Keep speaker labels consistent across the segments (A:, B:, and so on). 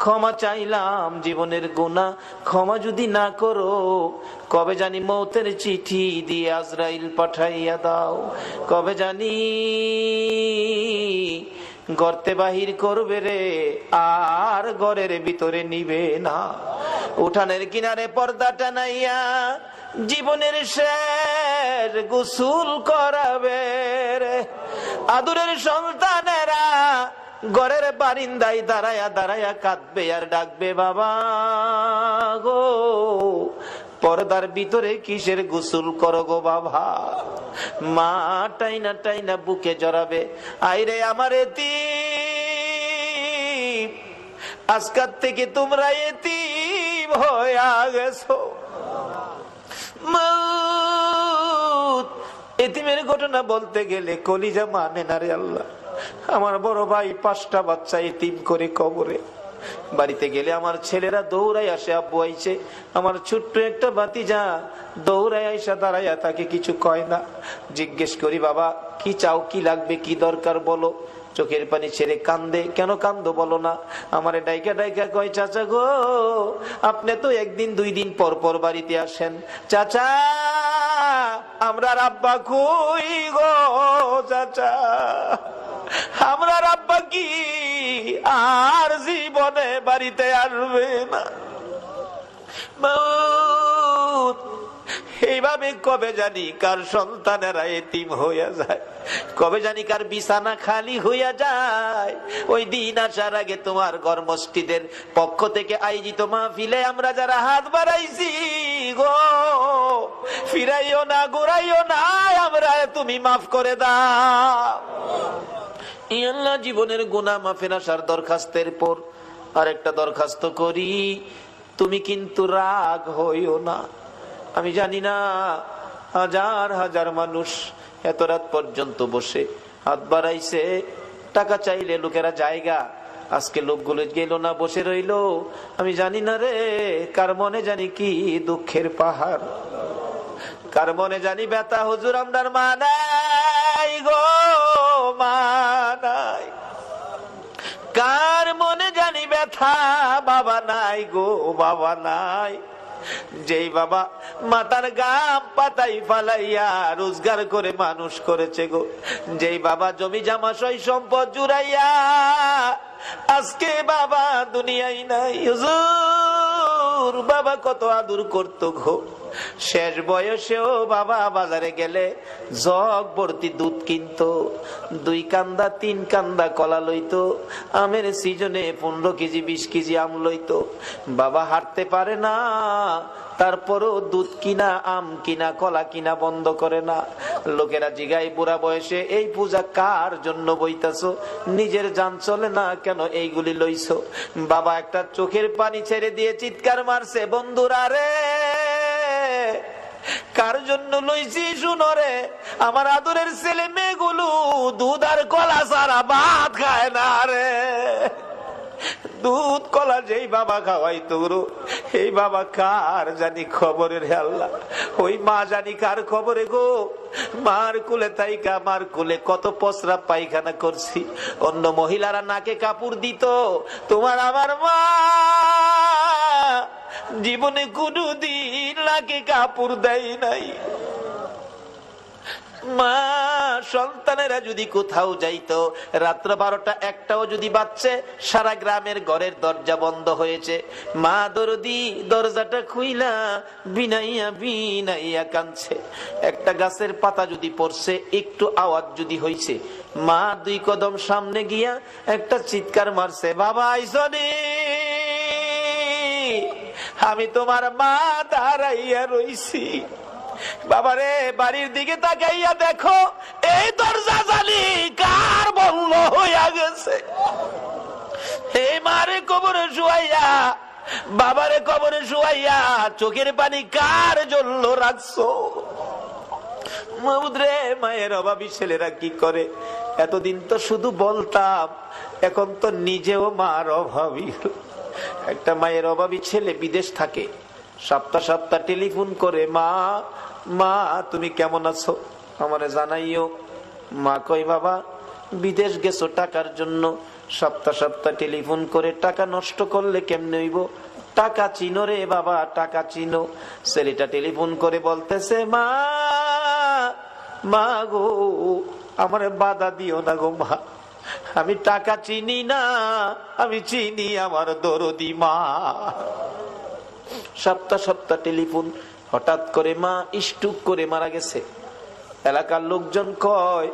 A: ক্ষমা চাইলাম জীবনের গুনাহ ক্ষমা যদি না করো, কবে জানি মৌতের চিঠি দিয়ে আজরাইল পাঠাইয়া দাও, কবে জানি গর্তে বাহির করবে রে, আর ঘরের ভিতরে নিবে না। উঠানের কিনারে পর্দা টানাইয়া জীবনের শেষ গোসল করাবে রে। আদরের সন্তানেরা ঘরের বারিন্দায় দাঁড়ায়া দাঁড়ায়া কাঁদবে আর ডাকবে, বাবা গো পর্দার ভিতরে কিসের গোসল করো গো বাবা। মা টাইনা টাইনা বুকে জড়াবে, আইরে আমার এতিম, আজকাল থেকে তোমরা এতিম হয়ে গেছো। এতিমের ঘটনা বলতে গেলে কলিজা মানে না রে আল্লাহ। আমার বড় ভাই 5টা বাচ্চা এতিম করে কবরে। বাড়িতে গেলে আমার ছেলেরা দৌড়াই আসে, আব্বু আইছে। আমার ছোট্ট একটা ভাতিজা দৌড়াই আইসা দাঁড়াইয়া, তাকে কিছু কয় না। জিজ্ঞেস করি, বাবা কি চাও, কি লাগবে, কি দরকার বলো। চোখের পানি ছেড়ে কান্দে। কেন কান্দো বলো না। আমারে ডাইকা ডাইকা কয়, চাচা গো আপনি তো 1 দিন 2 দিন পর পর বাড়িতে আসেন। চাচা আমরা আব্বা কই গো, চাচা আমরা আব্বা কি আর জীবনে বাড়িতে আসবে না। এইভাবে কবে জানি কার সন্তানেরা এতিম হইয়া যায়, কবে জানি কার বিছানা খালি হইয়া যায়। ওই দিন আসার আগে তোমার ঘর মসজিদের পক্ষ থেকে আয়োজিত মাহফিলে আমরা যারা হাত বাড়াইছি গো, ফিরাইও না, ঘুরাইও না, আমরা তুমি মাফ করে দাও। আল্লাহ জীবনের গুনাহ মাফের আসার দরখাস্তের পর আরেকটা দরখাস্ত করি, তুমি কিন্তু রাগ হইও না। আমি জানি না হাজার হাজার মানুষ এত রাত পর্যন্ত বসে হাত বাড়াইছে, টাকা চাইলে লোকেরা জায়গা, আজকে লোকগুলো গেল না, বসে রইলো। আমি জানি না রে কার মনে জানি কি দুঃখের পাহাড়, কার মনে জানি ব্যথা। হুজুর আমরার মা নাই গো, মা নাই। কার মনে জানি ব্যথা, বাবা নাই গো, বাবা নাই। যেই বাবা মাথার গাম পাতাই ফালাইয়া রোজগার করে মানুষ করেছে গো, যেই বাবা জমি জামা সই সম্পদ জুড়াইয়া আজকে বাবা দুনিয়ায় নাই। হুজুর বাবা কত আদর করতো গো, শেষ বয়সেও বাবা বাজারে গেলে জগ ভর্তি দুধ কিনতো, 2 কান্দা 3 কান্দা কলা লইতো, আমের সিজনে 15 কেজি 20 কেজি আম লইতো। বাবা হাঁটতে পারে না, তারপরও দুধ কিনা, আম কিনা, কলা কিনা বন্ধ করে না। লোকেরা জিগাই, বুড়া বয়সে এই পূজা কার জন্য বইতাছো, নিজের জান চলে না কেন এইগুলি লইছো। বাবা একটা চোখের পানি ছেড়ে দিয়ে চিৎকার মারছে, বন্ধুরা রে কার জন্য লইছি শুনো রে, আমার আদরের ছেলে মেয়েগুলো দুধ আর কলা ছাড়া ভাত খায় না রে। দুধ কলা যেই বাবা খাওয়াইতো এই বাবা কার জানি খবরে রে আল্লাহ। ওই মা জানি কার খবরে গো। মার কুলে তাইকা মার কুলে কত পসরা পায়খানা করছি, অন্য মহিলারা নাকে কাপড় দিত, তোমার আমার মা জীবনে কোনদিন নাকে কাপড় দেয় নাই। মা সন্তানেরা যদি কোথাও যাইতো, রাত্র 12টা 1টাও যদি বাজছে, সারা গ্রামের ঘরের দরজা বন্ধ হয়েছে, মা দরদি দরজাটা খুইলা বিনাইয়া বিনাইয়া কাঁদছে। একটা গাছের পাতা যদি পড়ছে, একটু আওয়াজ যদি হইছে, মা 2 কদম সামনে গিয়া একটা চিৎকার মারছে, বাবা আইসনি, আমি তোমার মা দাঁড়াইয়া রইছি। বাবারে বাড়ির দিকে তাকাইয়া দেখো, এই দরজা জানি কার বন্ধ হইয়া গেছে। এই মারে কবরে শুয়াইয়া, বাবারে কবরে শুয়াইয়া চোখের পানি কার জন্য রাখছো। মৌদ্রে মায়ের অভাবী ছেলেরা কি করে, এতদিন তো শুধু বলতাম, এখন তো নিজেও মার অভাবী। একটা মায়ের অভাবী ছেলে বিদেশ থাকে, সপ্তাহ সপ্তাহ টেলিফোন করে, মা মা তুমি কেমন আছো, আমারে জানাইও। মা কই, বাবা বিদেশ গেছো টাকার জন্য, সপ্তাহ সপ্তাহ টেলিফোন করে টাকা নষ্ট করলে কেমনে হইব? টাকা চিনো রে বাবা, টাকা চিনো। ছেলেটা টেলিফোন করে বলতেছে, মা মা গো, আমারে বাধা দিও না গো মা, আমি টাকা চিনি না, আমি চিনি আমার দরদি মা। সপ্তাহ সপ্তাহ টেলিফোন, হঠাৎ করে মা স্ট্রোক করে মারা গেছে। এলাকার লোকজন কয়,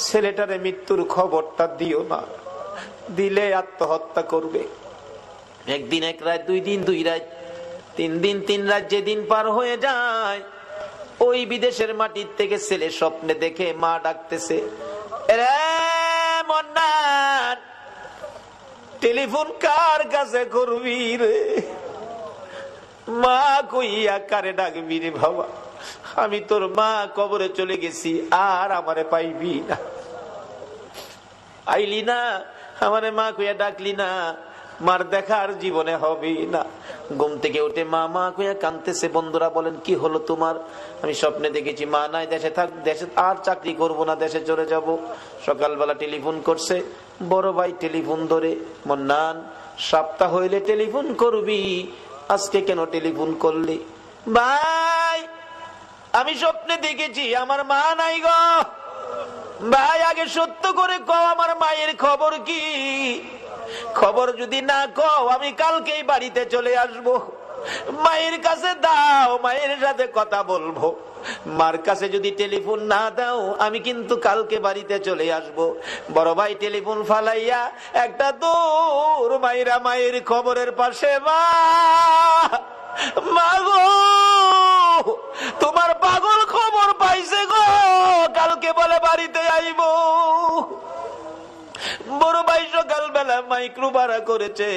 A: ছেলেটারে মৃত্যুর খবরটা দিও না, দিলে আত্মহত্যা করবে। একদিন এক রাত, 2 দিন 2 রাত, 3 দিন 3 রাত, যেদিন পার হয়ে যায়, ওই বিদেশের মাটির থেকে ছেলে স্বপ্নে দেখে মা ডাকতেছে, রে মন্নান, টেলিফোন কার কাছে করবি রে? মা কইয়া কারে ডাকবি রে বাবা? আমি তোর মা, কবরে চলে গেছি, আর আমারে পাইবি না। আইলি না, আমারে মা কইয়া ডাকলি না, মার দেখার জীবনে হবে না। ঘুম থেকে উঠে মা মা কইয়া কাঁদতেছে। বন্ধুরা বলেন, কি হলো তোমার? আমি স্বপ্নে দেখেছি মা নাই, দেশে থাক, দেশে আর চাকরি করব না, দেশে চলে যাব। সকালবেলা টেলিফোন করছে, বড় ভাই টেলিফোন ধরে, মন্নান, সপ্তাহ হইলে টেলিফোন করবি, আজকে কেন টেলিফোন করলি? ভাই, আমি স্বপ্নে দেখেছি আমার মা নাই গো। ভাই, আগে সত্য করে কও, আমার মায়ের খবর কি? খবর যদি না কও, আমি কালকেই বাড়িতে চলে আসব। মায়ের কাছে দাও, মায়ের সাথে কথা বলবো। মার কাছে যদি টেলিফোন না দাও, আমি কিন্তু কালকে বাড়িতে চলে আসব। বড় ভাই টেলিফোন ফালাইয়া একটা দৌড় মাইরা মায়ের খবরের পাশে, মা মা গো, তোমার পাগল খবর পাইছে গো, কালকে বলে বাড়িতে আইব। বড় ভাই সকালবেলা মাইক্রো ভাড়া করেছে,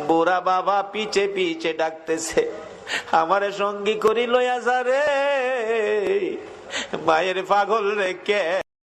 A: বুড়া বাবা পিছে পিছে ডাকতেছে, আমারে সঙ্গী করি লইয়া যা রে, মায়ের পাগল রে কে